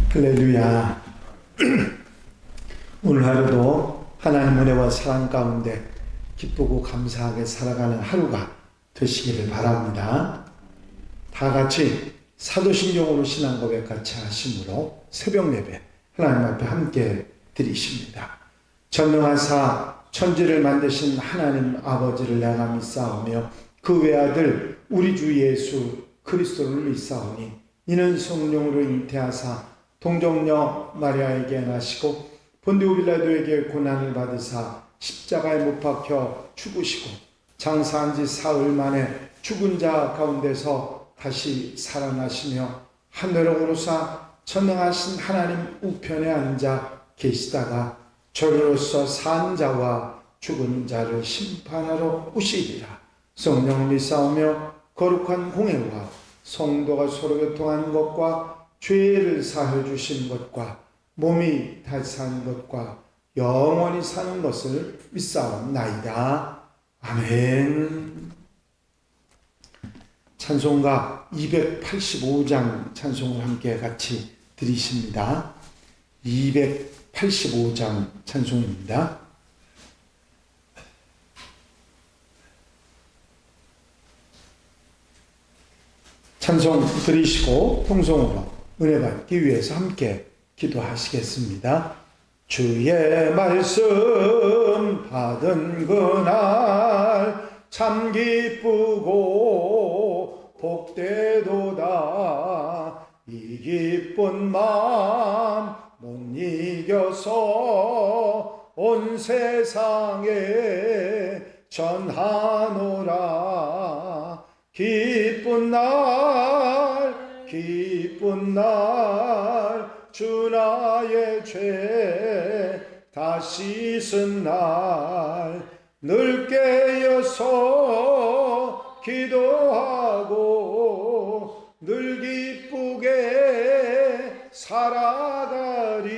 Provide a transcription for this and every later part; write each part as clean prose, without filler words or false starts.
할렐루야. 오늘 하루도 하나님 은혜와 사랑 가운데 기쁘고 감사하게 살아가는 하루가 되시기를 바랍니다. 다 같이 사도신경으로 신앙 고백 같이 하심으로 새벽 예배 하나님 앞에 함께 드리십니다. 전능하사 천지를 만드신 하나님 아버지를 내가 믿사오며 그 외아들 우리 주 예수 그리스도를 믿사오니 이는 성령으로 잉태하사 동정녀 마리아에게 나시고 본디오 빌라도에게 고난을 받으사 십자가에 못 박혀 죽으시고 장사한 지 사흘 만에 죽은 자 가운데서 다시 살아나시며 하늘로 오르사 전능하신 하나님 우편에 앉아 계시다가 저리로서 산 자와 죽은 자를 심판하러 오시리라. 성령을 믿사오며 거룩한 공회와 성도가 서로 교통하는 것과 죄를 사하여 주신 것과 몸이 다시 사는 것과 영원히 사는 것을 믿사옵나이다. 아멘. 찬송가 285장 찬송을 함께 같이 드리십니다. 285장 찬송입니다. 찬송 들으시고 통성으로 은혜 받기 위해서 함께 기도하시겠습니다. 주의 말씀 받은 그날 참 기쁘고 복되도다. 이 기쁜 마음 못 이겨서 온 세상에 전하노라. 기쁜 날 주 나의 죄 다 씻은 날 늘 깨어서 기도하고 늘 기쁘게 살아가리.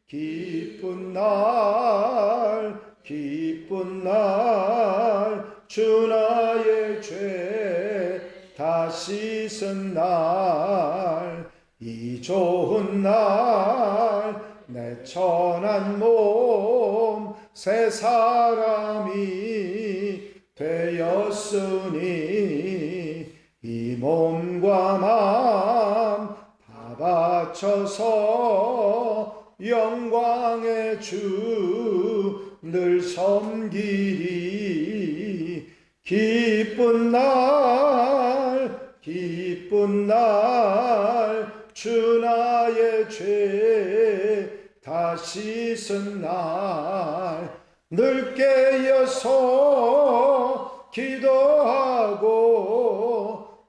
기쁜 날 주 나의 죄 다 씻은 날 이 좋은 날 내 천한 몸 새 사람이 되었으니 이 몸과 마음 다 바쳐서 영광의 주 늘 섬기리. 기쁜 날 주 나의 죄 다 씻은 날 늘 깨어서 기도하고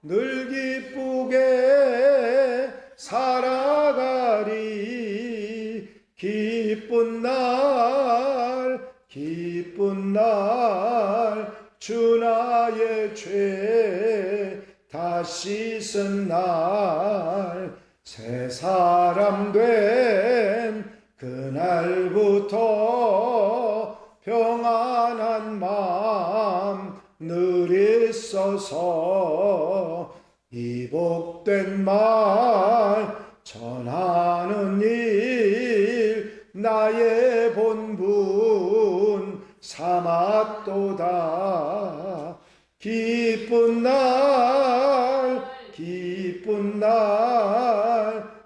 늘 기쁘게 살아가리. 기쁜 날 주 나의 죄 다 씻은 날 새 사람 된 그날부터 평안한 마음 늘 있어서 이 복된 말 전하는 일 나의 본분 삼았도다. 기쁜 날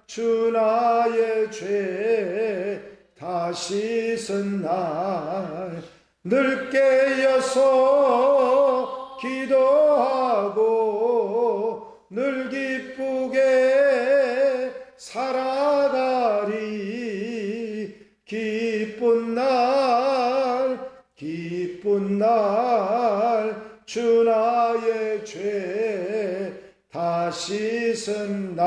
주 나의 죄 다 씻은 날 늘 깨어서 기도하고 늘 기쁘게 살아가리. 기쁜 날 주 나의 죄 다 씻은 날.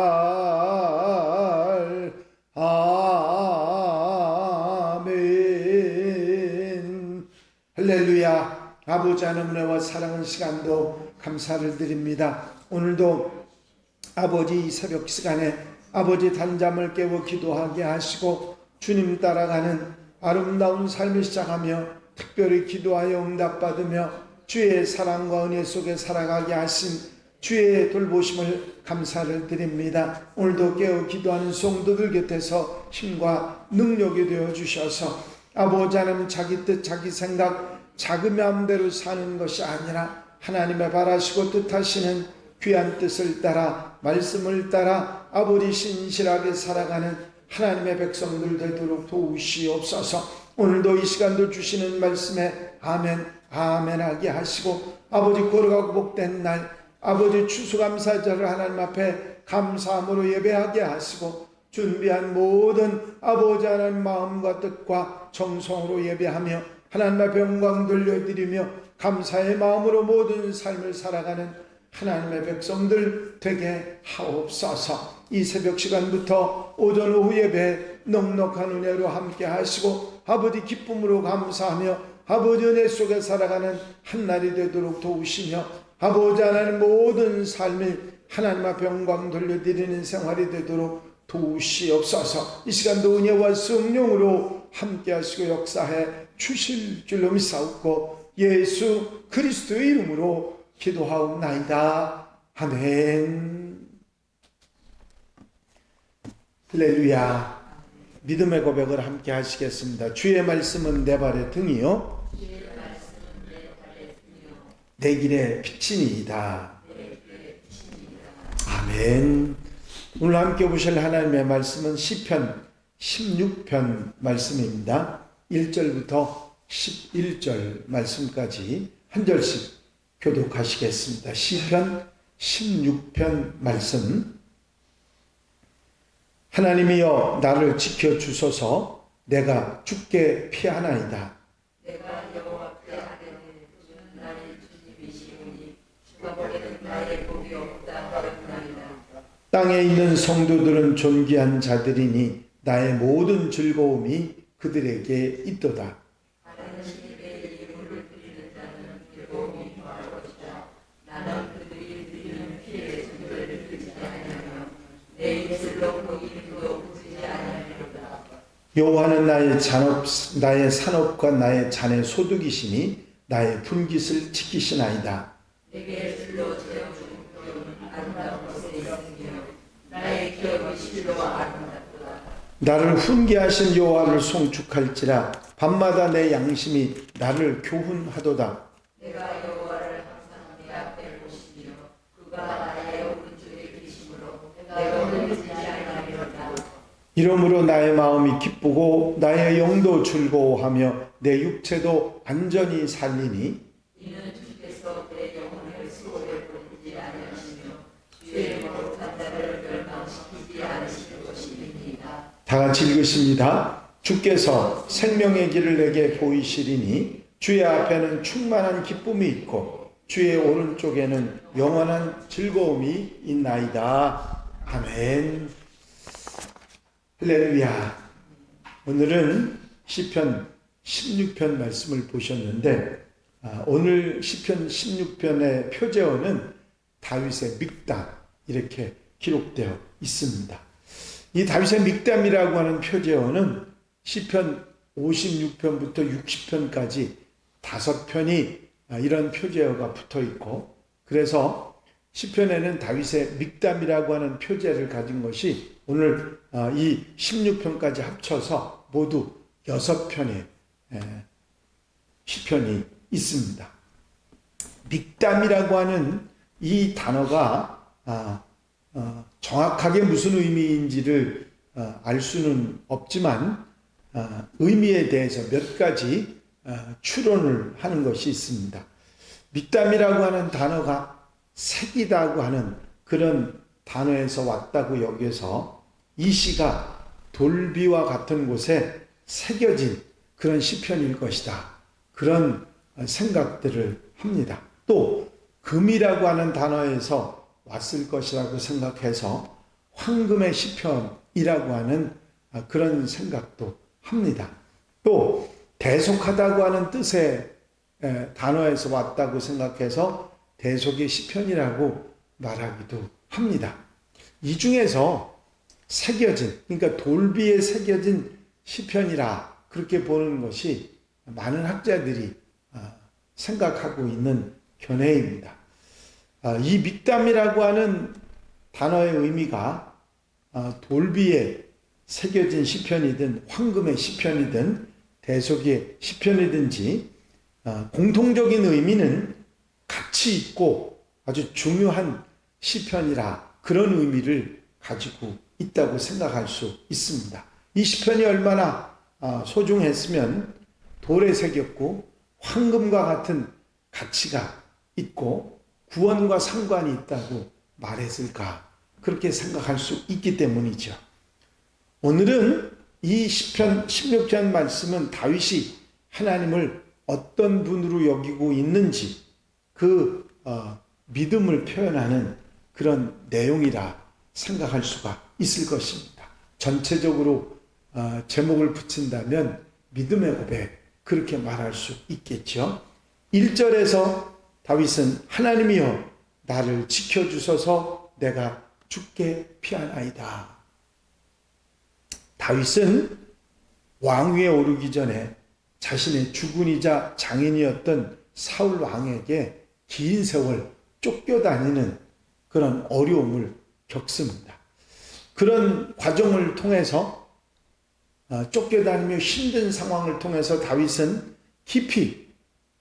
아멘. 할렐루야. 아버지 하나님 은혜와 사랑하는 시간도 감사를 드립니다. 오늘도 아버지 이 새벽 시간에 아버지 단잠을 깨워 기도하게 하시고 주님 따라가는 아름다운 삶을 시작하며 특별히 기도하여 응답받으며 주의 사랑과 은혜 속에 살아가게 하신 주의 돌보심을 감사를 드립니다. 오늘도 깨어 기도하는 성도들 곁에서 힘과 능력이 되어 주셔서 아버지 하나님 자기 뜻 자기 생각 자기 마음대로 사는 것이 아니라 하나님의 바라시고 뜻하시는 귀한 뜻을 따라 말씀을 따라 아버지 신실하게 살아가는 하나님의 백성들 되도록 도우시옵소서. 오늘도 이 시간도 주시는 말씀에 아멘 아멘 하게 하시고 아버지 거룩하고 복된 날 아버지 추수감사절을 하나님 앞에 감사함으로 예배하게 하시고 준비한 모든 아버지 하나님 마음과 뜻과 정성으로 예배하며 하나님 앞에 영광 돌려드리며 감사의 마음으로 모든 삶을 살아가는 하나님의 백성들 되게 하옵소서. 이 새벽 시간부터 오전 오후 예배 넉넉한 은혜로 함께 하시고 아버지 기쁨으로 감사하며 아버지 은혜 속에 살아가는 한날이 되도록 도우시며 아버지 하나님 모든 삶이 하나님 앞에 영광 돌려드리는 생활이 되도록 도우시옵소서. 이 시간도 은혜와 성령으로 함께 하시고 역사해 주실 줄로 믿사옵고 예수 그리스도의 이름으로 기도하옵나이다. 아멘. 할렐루야. 믿음의 고백을 함께 하시겠습니다. 주의 말씀은 내 발의 등이요 내 길의 빛이니이다. 아멘. 오늘 함께 보실 하나님의 말씀은 시편 16편 말씀입니다. 1절부터 11절 말씀까지 한 절씩 교독하시겠습니다. 시편 16편 말씀. 하나님이여 나를 지켜주소서. 내가 죽게 피하나이다. 내가 여호와께 아뢰는 주는 나의 주님이시오니 죽어버리는 나의 복이 없다 하였나이다. 땅에 있는 성도들은 존귀한 자들이니 나의 모든 즐거움이 그들에게 있도다. 다른 신에게 예물을 드리는 자는 즐거움이 더할 것이다. 나는 그들이 드리는 피의 증거를 듣지 아니하며 내 입술로 그 이름도 부르지 아니하리로다. 여호와는 나의 산업과 나의 잔의 소득이시니 나의 분깃을 지키시나이다. 내게 술로 채워준 기업은 아름다운 곳에 있으며 나의 기업이 실로 아름답도다. 나를 훈계하신 여호와를 송축할지라 밤마다 내 양심이 나를 교훈하도다. 내가 여호와를 항상 내 앞에 보시며 그가 나의 오른쪽에 계심으로 내가 흔들리지 아니하리로다. 이러므로 나의 마음이 기쁘고 나의 영도 즐거워하며 내 육체도 안전히 살리니 이는 주께서 내 영혼을 수고에 보내지 아니하시며 주의 거룩한 자를 멸망시키지 않으실 것임이니이다. 다 같이 읽으십니다. 주께서 생명의 길을 내게 보이시리니 주의 앞에는 충만한 기쁨이 있고 주의 오른쪽에는 영원한 즐거움이 있나이다. 아멘. 할렐루야. 오늘은 시편 16편 말씀을 보셨는데 오늘 시편 16편의 표제어는 다윗의 믹담 이렇게 기록되어 있습니다. 이 다윗의 믹담이라고 하는 표제어는 시편 56편부터 60편까지 5편이 이런 표제어가 붙어 있고 그래서 시편에는 다윗의 믹담이라고 하는 표제를 가진 것이 오늘 이 16편까지 합쳐서 모두 6편의 시편이 있습니다. 믹담이라고 하는 이 단어가 정확하게 무슨 의미인지를 알 수는 없지만 의미에 대해서 몇 가지 추론을 하는 것이 있습니다. 믹담이라고 하는 단어가 색이라고 하는 그런 단어에서 왔다고 여겨서 이 시가 돌비와 같은 곳에 새겨진 그런 시편일 것이다. 그런 생각들을 합니다. 또 금이라고 하는 단어에서 왔을 것이라고 생각해서 황금의 시편이라고 하는 그런 생각도 합니다. 또 대속하다고 하는 뜻의 단어에서 왔다고 생각해서 대속의 시편이라고 말하기도 합니다. 이 중에서 새겨진, 그러니까 돌비에 새겨진 시편이라 그렇게 보는 것이 많은 학자들이 생각하고 있는 견해입니다. 이 믹담이라고 하는 단어의 의미가 돌비에 새겨진 시편이든 황금의 시편이든 대속의 시편이든지 공통적인 의미는 가치 있고 아주 중요한 시편이라 그런 의미를 가지고 있다고 생각할 수 있습니다. 이 시편이 얼마나 소중했으면 돌에 새겼고 황금과 같은 가치가 있고 구원과 상관이 있다고 말했을까, 그렇게 생각할 수 있기 때문이죠. 오늘은 이 시편 16편 말씀은 다윗이 하나님을 어떤 분으로 여기고 있는지 그 믿음을 표현하는 그런 내용이라 생각할 수가 있을 것입니다. 전체적으로 제목을 붙인다면 믿음의 고백, 그렇게 말할 수 있겠죠. 1절에서 다윗은 하나님이여 나를 지켜주소서 내가 죽게 피하나이다. 다윗은 왕위에 오르기 전에 자신의 주군이자 장인이었던 사울 왕에게 긴 세월 쫓겨다니는 그런 어려움을 겪습니다. 그런 과정을 통해서 쫓겨다니며 힘든 상황을 통해서 다윗은 깊이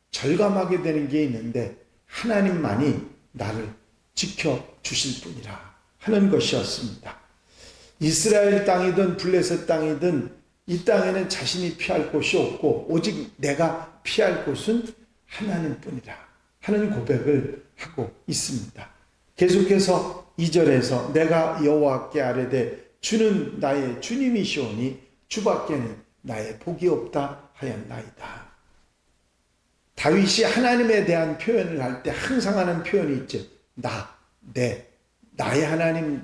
절감하게 되는 게 있는데, 하나님만이 나를 지켜주실 분이라 하는 것이었습니다. 이스라엘 땅이든 블레셋 땅이든 이 땅에는 자신이 피할 곳이 없고 오직 내가 피할 곳은 하나님뿐이라 하는 고백을 하고 있습니다. 계속해서 2절에서 내가 여호와께 아뢰되 주는 나의 주님이시오니 주밖에는 나의 복이 없다 하였나이다. 다윗이 하나님에 대한 표현을 할 때 항상 하는 표현이 있죠. 나의 하나님,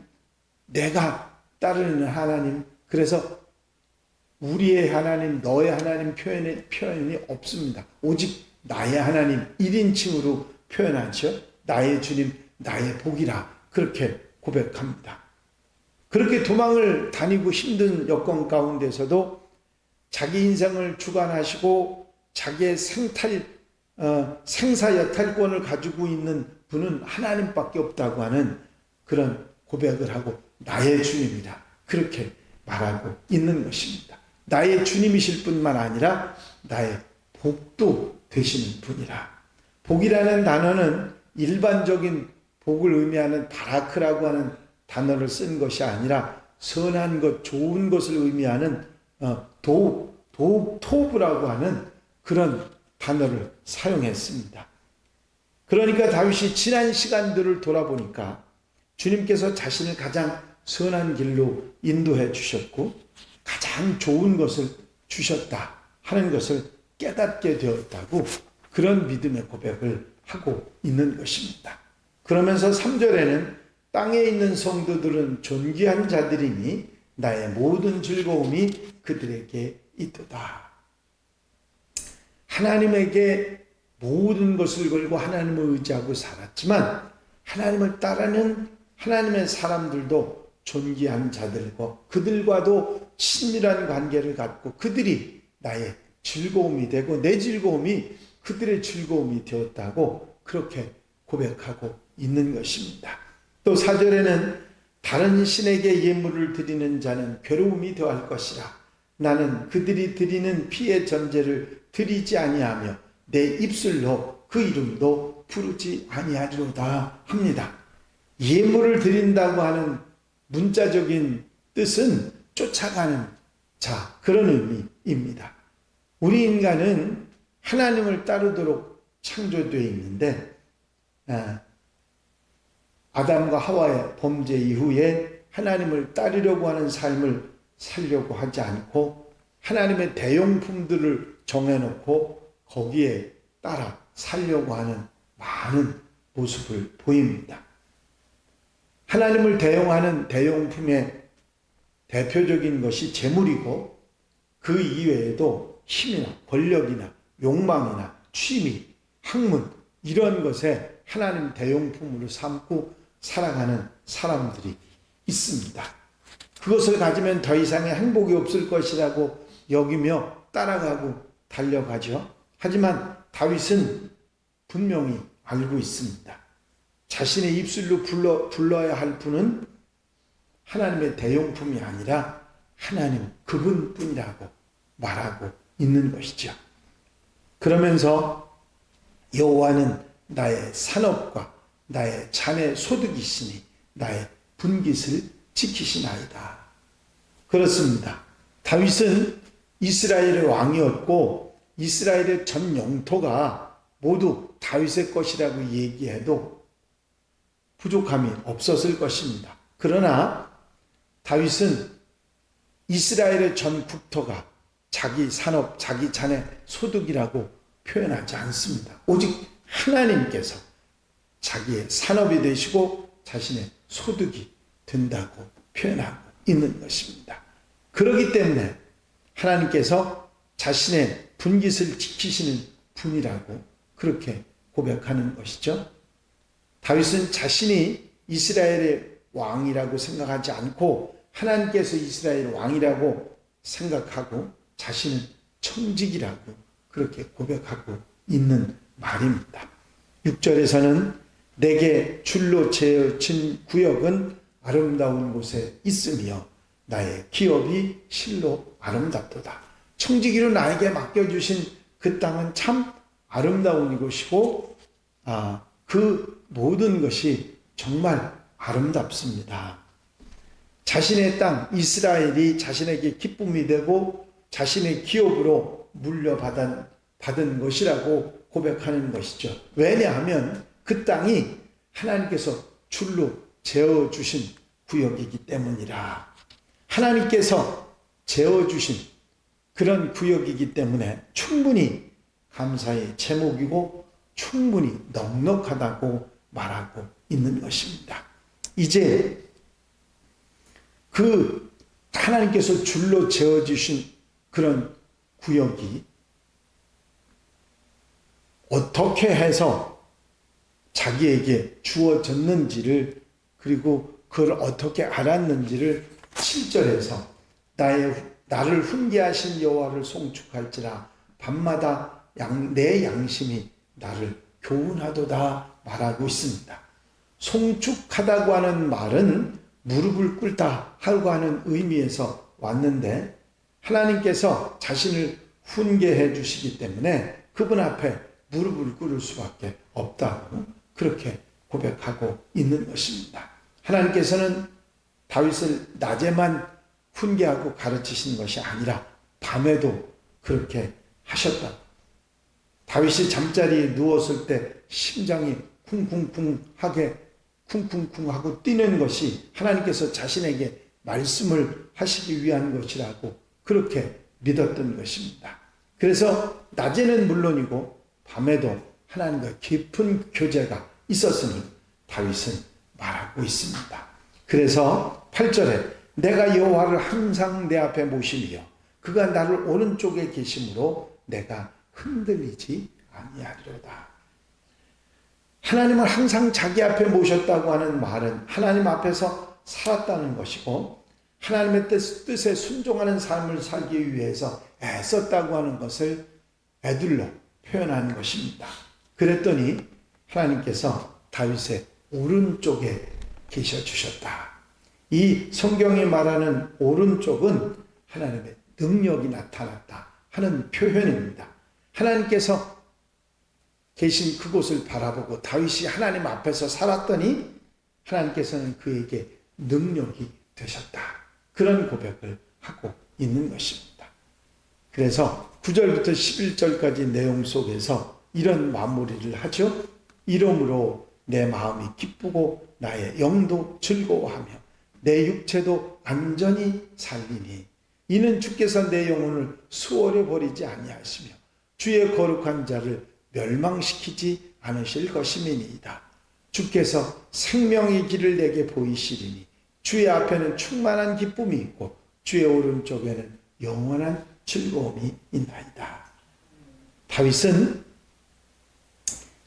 내가 따르는 하나님. 그래서 우리의 하나님, 너의 하나님 표현이 없습니다. 오직 나의 하나님 1인칭으로 표현하죠. 나의 주님, 나의 복이라 그렇게 고백합니다. 그렇게 도망을 다니고 힘든 여건 가운데서도 자기 인생을 주관하시고 자기의 생사 여탈권을 가지고 있는 분은 하나님밖에 없다고 하는 그런 고백을 하고 나의 주님이라 그렇게 말하고 있는 것입니다. 나의 주님이실 뿐만 아니라 나의 복도 되시는 분이라. 복이라는 단어는 일반적인 복을 의미하는 바라크라고 하는 단어를 쓴 것이 아니라 선한 것, 좋은 것을 의미하는 토브라고 하는 그런 단어를 사용했습니다. 그러니까 다윗이 지난 시간들을 돌아보니까 주님께서 자신을 가장 선한 길로 인도해 주셨고 가장 좋은 것을 주셨다 하는 것을 깨닫게 되었다고 그런 믿음의 고백을 하고 있는 것입니다. 그러면서 3절에는 땅에 있는 성도들은 존귀한 자들이니 나의 모든 즐거움이 그들에게 있도다. 하나님에게 모든 것을 걸고 하나님을 의지하고 살았지만 하나님을 따르는 하나님의 사람들도 존귀한 자들과 그들과도 친밀한 관계를 갖고 그들이 나의 즐거움이 되고 내 즐거움이 그들의 즐거움이 되었다고 그렇게 고백하고 있는 것입니다. 또 4절에는 다른 신에게 예물을 드리는 자는 괴로움이 더할 것이라. 나는 그들이 드리는 피의 전제를 드리지 아니하며 내 입술로 그 이름도 부르지 아니하리로다 합니다. 예물을 드린다고 하는 문자적인 뜻은 쫓아가는 자, 그런 의미입니다. 우리 인간은 하나님을 따르도록 창조되어 있는데 아담과 하와의 범죄 이후에 하나님을 따르려고 하는 삶을 살려고 하지 않고 하나님의 대용품들을 정해놓고 거기에 따라 살려고 하는 많은 모습을 보입니다. 하나님을 대용하는 대용품의 대표적인 것이 재물이고 그 이외에도 힘이나 권력이나 욕망이나 취미, 학문 이런 것에 하나님 대용품으로 삼고 살아가는 사람들이 있습니다. 그것을 가지면 더 이상의 행복이 없을 것이라고 여기며 따라가고 달려가죠. 하지만 다윗은 분명히 알고 있습니다. 자신의 입술로 불러야 할 분은 하나님의 대용품이 아니라 하나님 그분뿐이라고 말하고 있는 것이죠. 그러면서 여호와는 나의 산업과 나의 잔의 소득이시니 나의 분깃을 지키시나이다. 그렇습니다. 다윗은 이스라엘의 왕이었고 이스라엘의 전 영토가 모두 다윗의 것이라고 얘기해도 부족함이 없었을 것입니다. 그러나 다윗은 이스라엘의 전 국토가 자기 산업, 자기 잔의 소득이라고 표현하지 않습니다. 오직 하나님께서 자기의 산업이 되시고 자신의 소득이 된다고 표현하고 있는 것입니다. 그렇기 때문에 하나님께서 자신의 분깃을 지키시는 분이라고 그렇게 고백하는 것이죠. 다윗은 자신이 이스라엘의 왕이라고 생각하지 않고 하나님께서 이스라엘 왕이라고 생각하고 자신은 청직이라고 그렇게 고백하고 있는 말입니다. 6절에서는 내게 줄로 재어친 구역은 아름다운 곳에 있으며 나의 기업이 실로 아름답도다. 청지기로 나에게 맡겨주신 그 땅은 참 아름다운 곳이고 그 모든 것이 정말 아름답습니다. 자신의 땅 이스라엘이 자신에게 기쁨이 되고 자신의 기업으로 물려받은 것이라고 고백하는 것이죠. 왜냐하면 그 땅이 하나님께서 줄로 재어주신 구역이기 때문이라. 하나님께서 재어주신 그런 구역이기 때문에 충분히 감사의 제목이고 충분히 넉넉하다고 말하고 있는 것입니다. 이제 그 하나님께서 줄로 재어주신 그런 구역이 어떻게 해서 자기에게 주어졌는지를 그리고 그걸 어떻게 알았는지를 7절에서 나를 훈계하신 여호와를 송축할지라 밤마다 내 양심이 나를 교훈하도다 말하고 있습니다. 송축하다고 하는 말은 무릎을 꿇다 하고 하는 의미에서 왔는데 하나님께서 자신을 훈계해 주시기 때문에 그분 앞에 무릎을 꿇을 수밖에 없다고 그렇게 고백하고 있는 것입니다. 하나님께서는 다윗을 낮에만 훈계하고 가르치신 것이 아니라 밤에도 그렇게 하셨다. 다윗이 잠자리에 누웠을 때 심장이 쿵쿵쿵하고 뛰는 것이 하나님께서 자신에게 말씀을 하시기 위한 것이라고 그렇게 믿었던 것입니다. 그래서 낮에는 물론이고 밤에도 하나님과 깊은 교제가 있었으니 다윗은 말하고 있습니다. 그래서 8절에 내가 여호와를 항상 내 앞에 모시며 그가 나를 오른쪽에 계심으로 내가 흔들리지 아니하리로다. 하나님을 항상 자기 앞에 모셨다고 하는 말은 하나님 앞에서 살았다는 것이고 하나님의 뜻에 순종하는 삶을 살기 위해서 애썼다고 하는 것을 에둘러 표현한 것입니다. 그랬더니 하나님께서 다윗의 오른쪽에 계셔주셨다. 이 성경이 말하는 오른쪽은 하나님의 능력이 나타났다 하는 표현입니다. 하나님께서 계신 그곳을 바라보고 다윗이 하나님 앞에서 살았더니 하나님께서는 그에게 능력이 되셨다. 그런 고백을 하고 있는 것입니다. 그래서 9절부터 11절까지 내용 속에서 이런 마무리를 하죠. 이러므로 내 마음이 기쁘고 나의 영도 즐거워하며 내 육체도 안전히 살리니 이는 주께서 내 영혼을 수월해 버리지 아니하시며 주의 거룩한 자를 멸망시키지 않으실 것임이니이다. 주께서 생명의 길을 내게 보이시리니 주의 앞에는 충만한 기쁨이 있고 주의 오른쪽에는 영원한 즐거움이 있나이다. 다윗은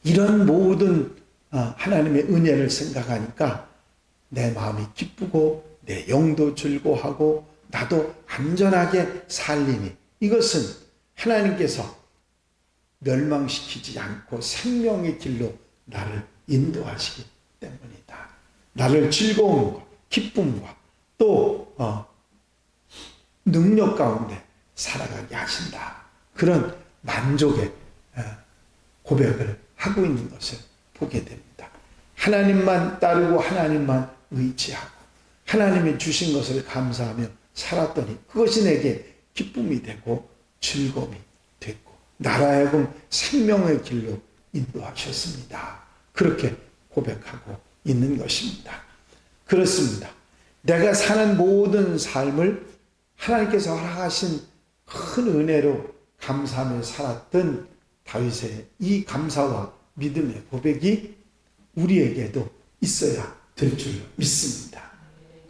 이런 모든 하나님의 은혜를 생각하니까 내 마음이 기쁘고 내 영도 즐거워하고 나도 안전하게 살리니 이것은 하나님께서 멸망시키지 않고 생명의 길로 나를 인도하시기 나를 즐거움과 기쁨과 또 능력 가운데 살아가게 하신다. 그런 만족의 고백을 하고 있는 것을 보게 됩니다. 하나님만 따르고 하나님만 의지하고 하나님이 주신 것을 감사하며 살았더니 그것이 내게 기쁨이 되고 즐거움이 됐고 나라하여금 생명의 길로 인도하셨습니다. 그렇게 고백하고 있는 것입니다. 그렇습니다. 내가 사는 모든 삶을 하나님께서 허락하신 큰 은혜로 감사하며 살았던 다윗의 이 감사와 믿음의 고백이 우리에게도 있어야 될 줄 믿습니다.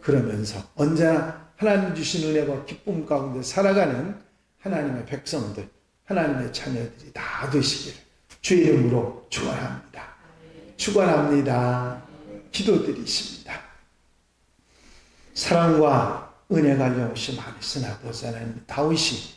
그러면서 언제나 하나님 주신 은혜와 기쁨 가운데 살아가는 하나님의 백성들, 하나님의 자녀들이 다 되시기를 주의 이름으로 축원합니다. 축원합니다. 기도드리십니다. 사랑과 은혜가 영시 많으시나 보자는 다윗이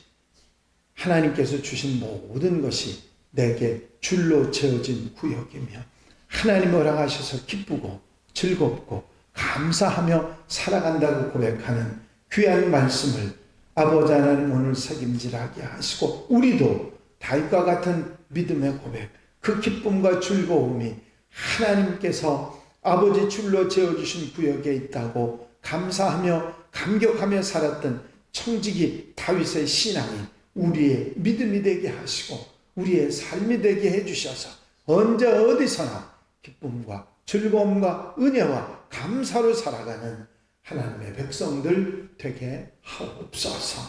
하나님께서 주신 모든 것이 내게 줄로 채워진 구역이며 하나님을 허락하셔서 기쁘고 즐겁고 감사하며 살아간다고 고백하는 귀한 말씀을 아버지 하나님 오늘 책임질하게 하시고 우리도 다윗과 같은 믿음의 고백, 그 기쁨과 즐거움이 하나님께서 아버지 줄로 채워주신 구역에 있다고 감사하며 감격하며 살았던 청지기 다윗의 신앙이 우리의 믿음이 되게 하시고 우리의 삶이 되게 해주셔서 언제 어디서나 기쁨과 즐거움과 은혜와 감사로 살아가는 하나님의 백성들 되게 하옵소서.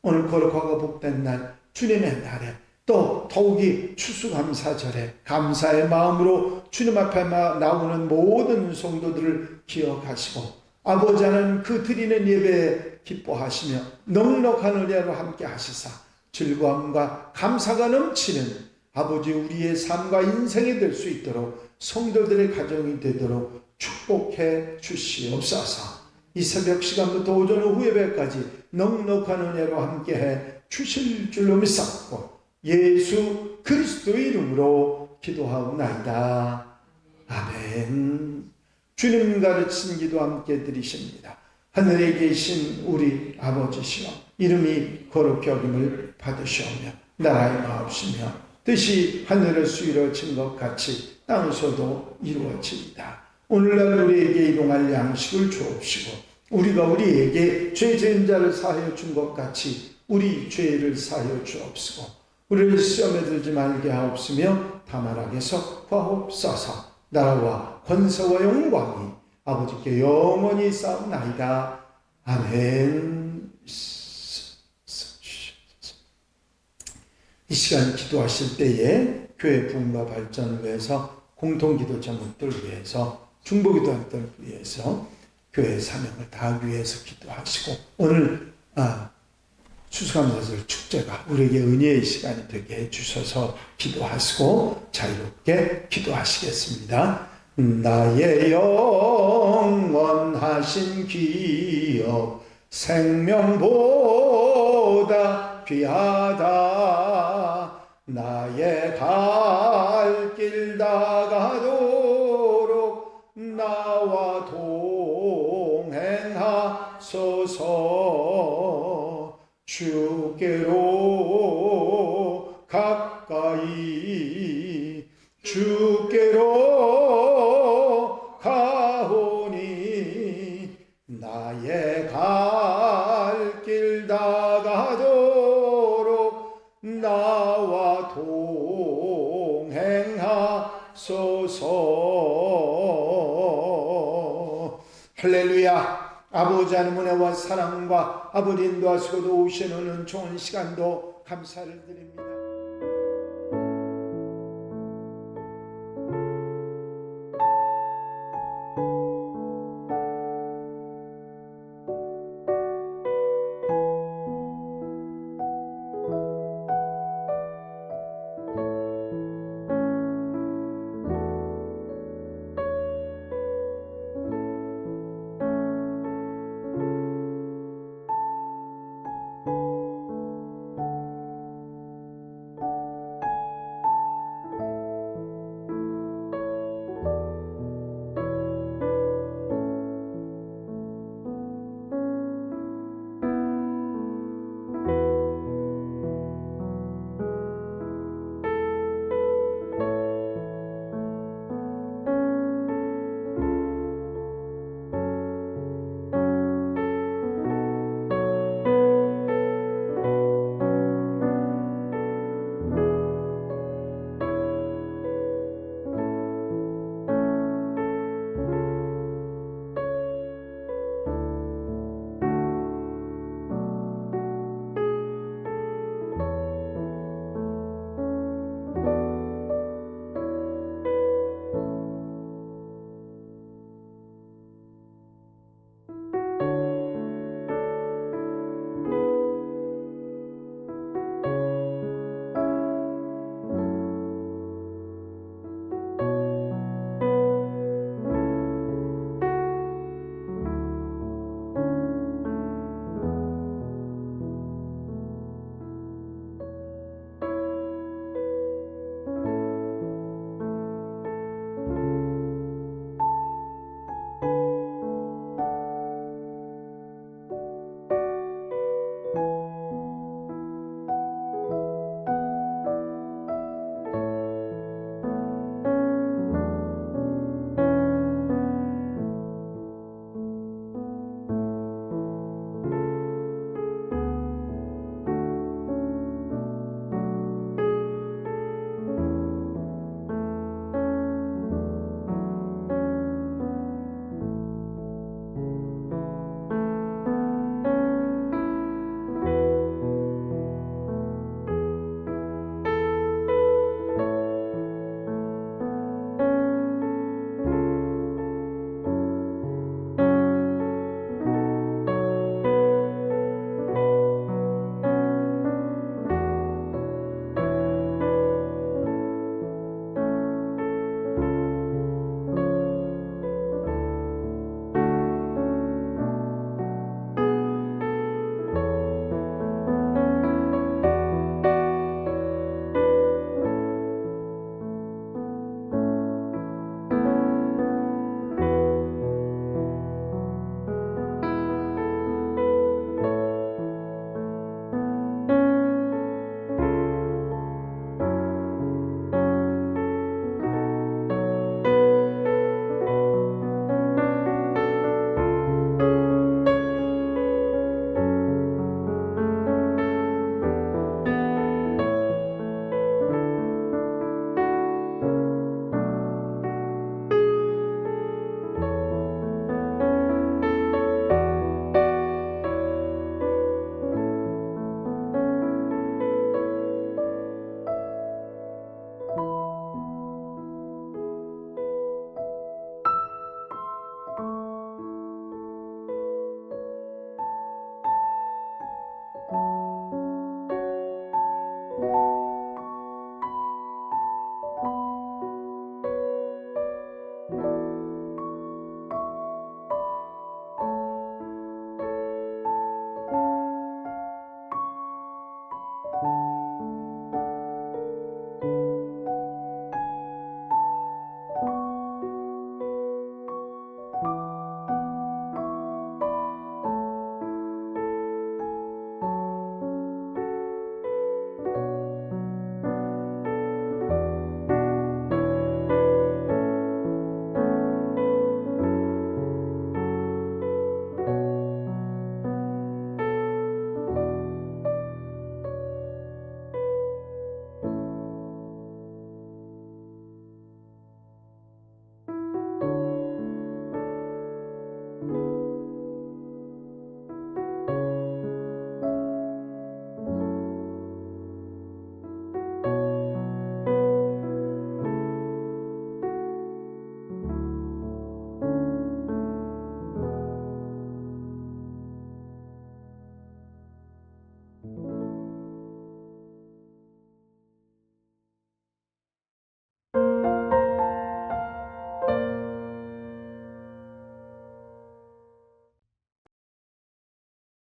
오늘 거룩하고 복된 날 주님의 날에 또 더욱이 추수감사절에 감사의 마음으로 주님 앞에 나오는 모든 성도들을 기억하시고 아버지 하나님 그 드리는 예배에 기뻐하시며 넉넉한 은혜로 함께 하시사 즐거움과 감사가 넘치는 아버지 우리의 삶과 인생이 될 수 있도록 성도들의 가정이 되도록 축복해 주시옵소서. 이 새벽 시간부터 오전 오후 예배까지 넉넉한 은혜로 함께해 주실 줄로 믿사옵고 예수 그리스도의 이름으로 기도하옵나이다. 아멘. 주님 가르친 기도 함께 드리십니다. 하늘에 계신 우리 아버지시여 이름이 거룩히 여김을 받으시오며 나라의 마옵시며 뜻이 하늘에서 이루어진 것 같이 땅에서도 이루어집니다. 오늘날 우리에게 일용할 양식을 주옵시고 우리가 우리에게 죄 지은 자를 사하여 준 것 같이 우리 죄를 사하여 주옵시고 우리를 시험에 들지 말게 하옵시며 다만 악에서 구하옵소서. 나라와 권세와 영광이 아버지께 영원히 쌓옵나이다. 아멘. 이 시간 기도하실 때에 교회 부흥과 발전을 위해서 공통기도 제목들 위해서 중보기도한들 위해서 교회 사명을 다하기 위해서 기도하시고 오늘 추수감사절 축제가 우리에게 은혜의 시간이 되게 해주셔서 기도하시고 자유롭게 기도하시겠습니다. 나의 영원하신 기업 생명보다 귀하다. 나의 갈 길 다가도록 나와 동행하소서. 주께로 가까이 주께로 가오니 나의 갈 길 다가도록 나와 동행하소서. 할렐루야. 아버지 하나님 은혜와 사랑과 아버지 인도하시고도 오시는 좋은 시간도 감사를 드립니다.